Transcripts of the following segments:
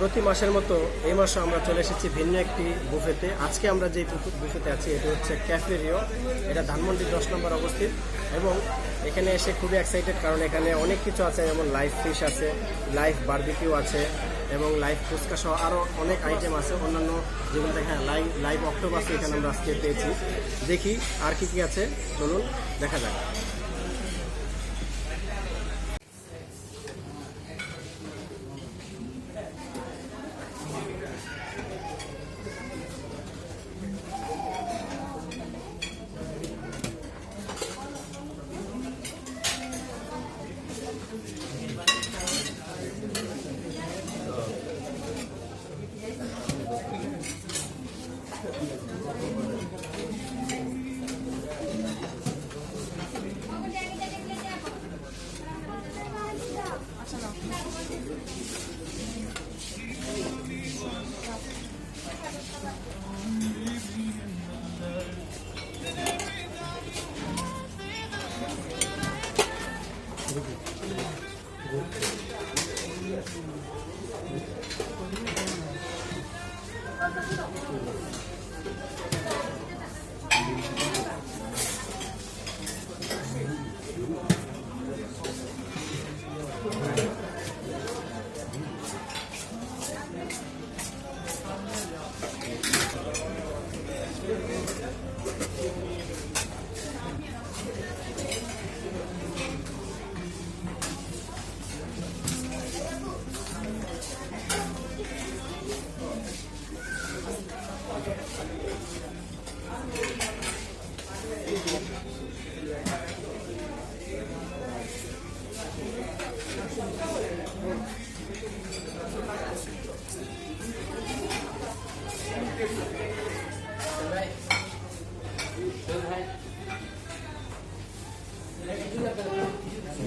প্রতি মাসের মতো এই মাসে আমরা চলে এসেছি ভিন্ন একটি বুফেতে। আজকে আমরা যে বুফেতে আছি এটা হচ্ছে ক্যাফে রিও। এটা ধানমন্ডি 10 নম্বর অবস্থিত এবং এখানে এসে খুবই এক্সাইটেড, কারণ এখানে অনেক কিছু আছে, যেমন লাইভ ফিশ আছে, লাইভ বারবিকিউ আছে এবং লাইভ ফুচকা সহ আরও অনেক আইটেম আছে। অন্যান্য যেগুলো দেখেন লাইভ অক্টোপাস এখানে আমরা আজকে পেয়েছি। দেখি আর কি আছে, চলুন দেখা যাক।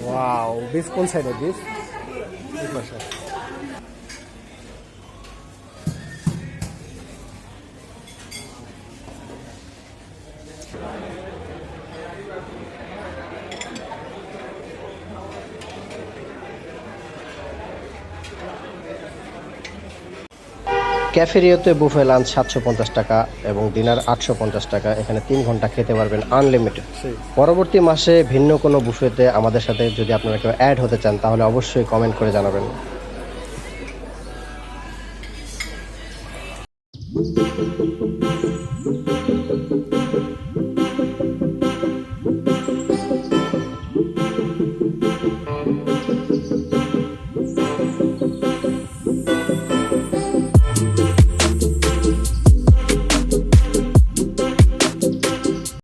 Wow, beef কোন সাইডে beef? এই পাশে। ক্যাফে রিওতে বুফে লাঞ্চ 750 টাকা এবং ডিনার 850 টাকা। এখানে 3 ঘন্টা খেতে পারবেন আনলিমিটেড। পরবর্তী মাসে ভিন্ন কোনো বুফেতে আমাদের সাথে যদি আপনারা কেউ অ্যাড হতে চান তাহলে অবশ্যই কমেন্ট করে জানাবেন।